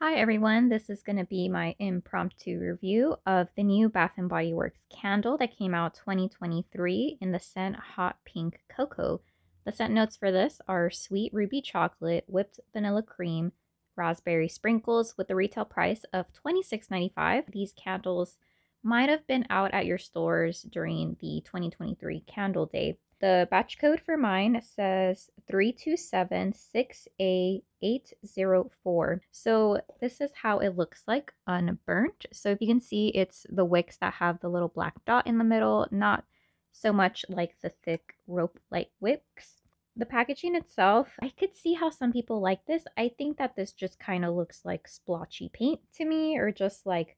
Hi everyone, this is going to be my impromptu review of the new Bath & Body Works candle that came out 2023 in the scent Hot Pink Cocoa. The scent notes for this are sweet ruby chocolate, whipped vanilla cream, raspberry sprinkles with a retail price of $26.95. These candles might have been out at your stores during the 2023 Candle Day. The batch code for mine says 3276A804. So this is how it looks like unburnt. So if you can see, it's the wicks that have the little black dot in the middle, not so much like the thick rope-like wicks. The packaging itself, I could see how some people like this. I think that this just kind of looks like splotchy paint to me, or just like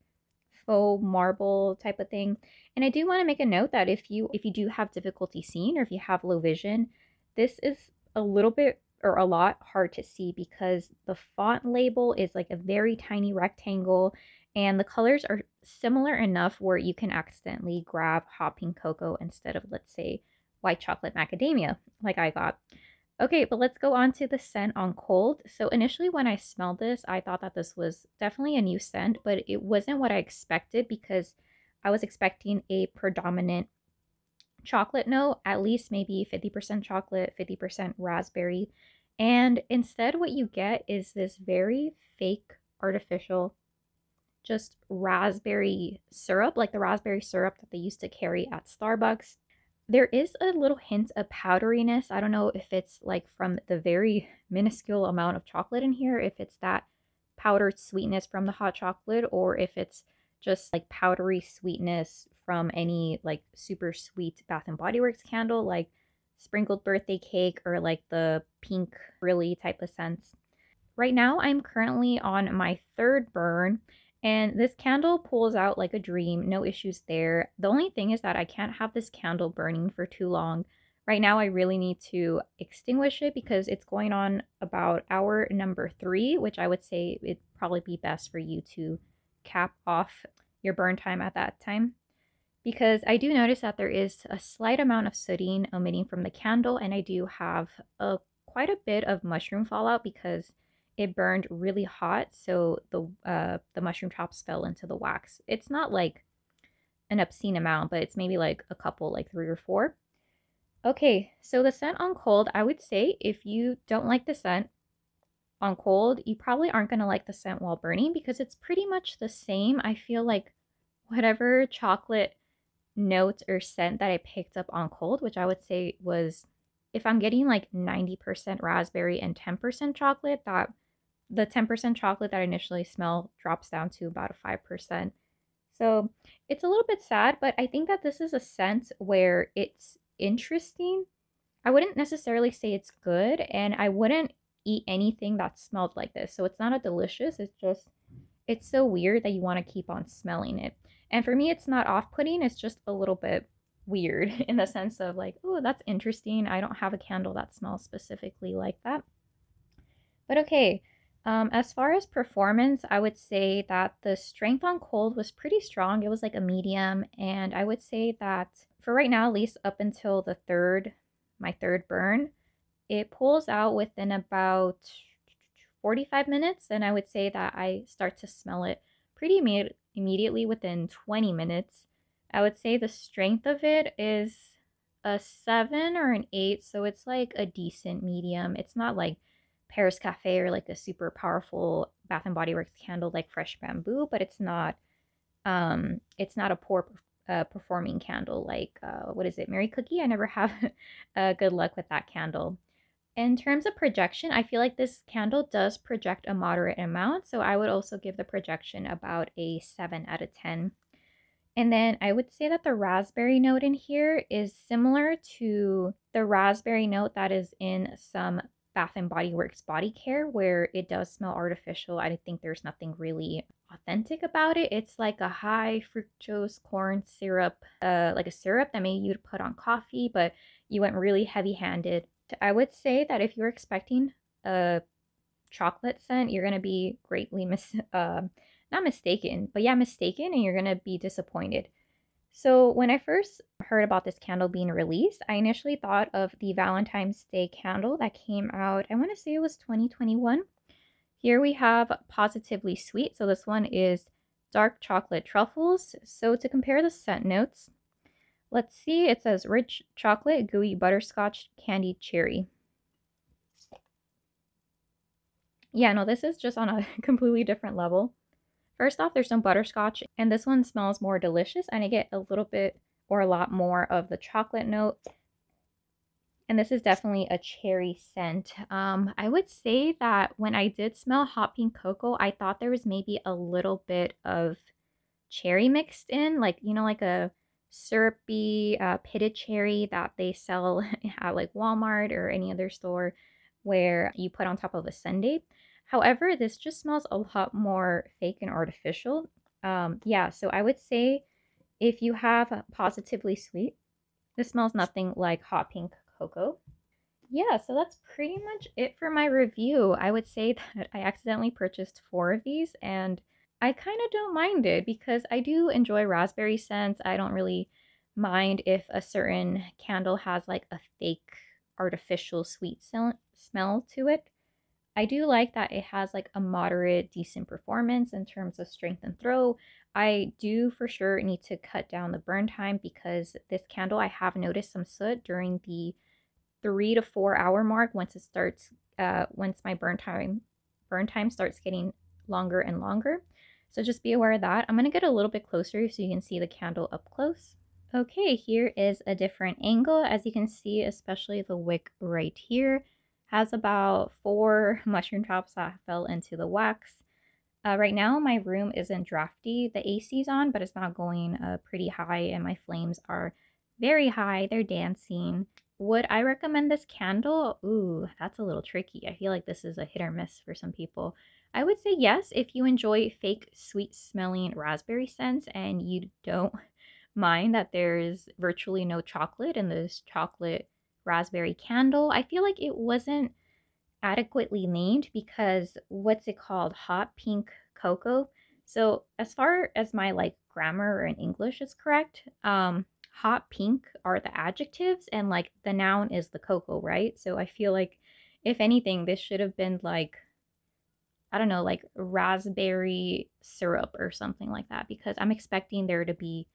faux marble type of thing. And I do want to make a note that if you do have difficulty seeing, or if you have low vision, this is a little bit or a lot hard to see because the font label is like a very tiny rectangle and the colors are similar enough where you can accidentally grab hot pink cocoa instead of, let's say, white chocolate macadamia like I got. Okay, but let's go on to the scent on cold. So initially when I smelled this, I thought that this was definitely a new scent, but it wasn't what I expected because I was expecting a predominant chocolate note, at least maybe 50% chocolate, 50% raspberry. And instead what you get is this very fake, artificial, just raspberry syrup, like the raspberry syrup that they used to carry at Starbucks. There is a little hint of powderiness. I don't know if it's like from the very minuscule amount of chocolate in here, if it's that powdered sweetness from the hot chocolate, or if it's just like powdery sweetness from any like super sweet Bath and Body Works candle, like sprinkled birthday cake or like the pink really type of scents. Right now, I'm currently on my third burn, and this candle pulls out like a dream. No issues there. The only thing is that I can't have this candle burning for too long. Right now, I really need to extinguish it because it's going on about hour number 3, which I would say it'd probably be best for you to cap off your burn time at that time. Because I do notice that there is a slight amount of sooting emitting from the candle, and I do have quite a bit of mushroom fallout because it burned really hot, so the mushroom tops fell into the wax. It's not like an obscene amount, but it's maybe like a couple, like 3 or 4. Okay, so the scent on cold, I would say if you don't like the scent on cold, you probably aren't going to like the scent while burning because it's pretty much the same. I feel like whatever chocolate note or scent that I picked up on cold, which I would say was, if I'm getting like 90% raspberry and 10% chocolate, that the 10% chocolate that I initially smell drops down to about a 5%. So it's a little bit sad, but I think that this is a scent where it's interesting. I wouldn't necessarily say it's good, and I wouldn't eat anything that smelled like this. So it's not a delicious, it's just, it's so weird that you want to keep on smelling it. And for me, it's not off-putting, it's just a little bit weird in the sense of like, oh, that's interesting. I don't have a candle that smells specifically like that. But okay, as far as performance, I would say that the strength on cold was pretty strong. It was like a medium, and I would say that for right now, at least up until my third burn, it pulls out within about 45 minutes, and I would say that I start to smell it pretty immediately within 20 minutes. I would say the strength of it is a 7 or an 8, so it's like a decent medium. It's not like Paris Cafe or like a super powerful Bath and Body Works candle like Fresh Bamboo, but it's not a poor performing candle like what is it, Mary Cookie? I never have good luck with that candle. In terms of projection, I feel like this candle does project a moderate amount, so I would also give the projection about a 7 out of 10. And then I would say that the raspberry note in here is similar to the raspberry note that is in some Bath and Body Works body care, where it does smell artificial. I think there's nothing really authentic about it. It's like a high fructose corn syrup, like a syrup that maybe you'd put on coffee, but you went really heavy-handed. I would say that if you're expecting a chocolate scent, you're going to be greatly not mistaken, but yeah, mistaken, and you're going to be disappointed. So when I first heard about this candle being released, I initially thought of the Valentine's Day candle that came out, I want to say it was 2021. Here we have Positively Sweet. So this one is dark chocolate truffles. So to compare the scent notes, let's see. It says rich chocolate, gooey butterscotch, candied cherry. Yeah, no, this is just on a completely different level. First off, there's some butterscotch, and this one smells more delicious, and I get a little bit or a lot more of the chocolate note. And this is definitely a cherry scent. I would say that when I did smell hot pink cocoa, I thought there was maybe a little bit of cherry mixed in, like, you know, like a syrupy pitted cherry that they sell at like Walmart or any other store where you put on top of a sundae. However, this just smells a lot more fake and artificial. Yeah, so I would say if you have Positively Sweet, this smells nothing like hot pink cocoa. Yeah, so that's pretty much it for my review. I would say that I accidentally purchased 4 of these and I kind of don't mind it because I do enjoy raspberry scents. I don't really mind if a certain candle has like a fake artificial sweet smell to it. I do like that it has like a moderate, decent performance in terms of strength and throw. I do for sure need to cut down the burn time because this candle, I have noticed some soot during the 3 to 4 hour mark once my burn time starts getting longer and longer. So just be aware of that. I'm going to get a little bit closer so you can see the candle up close. Okay, here is a different angle. As you can see, especially the wick right here has about 4 mushroom drops that fell into the wax. Right now, my room isn't drafty. The AC's on, but it's not going pretty high, and my flames are very high. They're dancing. Would I recommend this candle? Ooh, that's a little tricky. I feel like this is a hit or miss for some people. I would say yes if you enjoy fake sweet smelling raspberry scents and you don't mind that there's virtually no chocolate in this chocolate raspberry candle. I feel like it wasn't adequately named because what's it called? Hot pink cocoa. So as far as my like grammar in English is correct, hot pink are the adjectives and like the noun is the cocoa, right? So I feel like if anything, this should have been like, I don't know, like raspberry syrup or something like that because I'm expecting there to be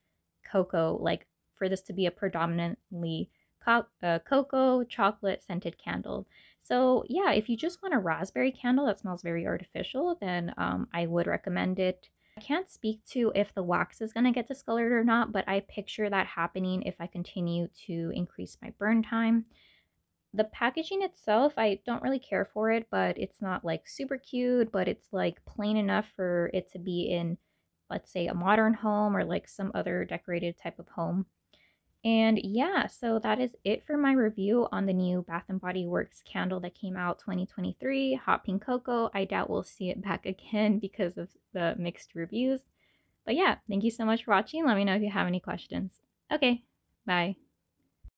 cocoa, like for this to be a predominantly cocoa chocolate scented candle. So yeah, if you just want a raspberry candle that smells very artificial, then I would recommend it. I can't speak to if the wax is going to get discolored or not, but I picture that happening if I continue to increase my burn time. The packaging itself, I don't really care for it, but it's not like super cute, but it's like plain enough for it to be in, let's say, a modern home or like some other decorated type of home. And yeah, so that is it for my review on the new Bath and Body Works candle that came out 2023, Hot Pink Cocoa. I doubt we'll see it back again because of the mixed reviews. But yeah, thank you so much for watching. Let me know if you have any questions. Okay, bye.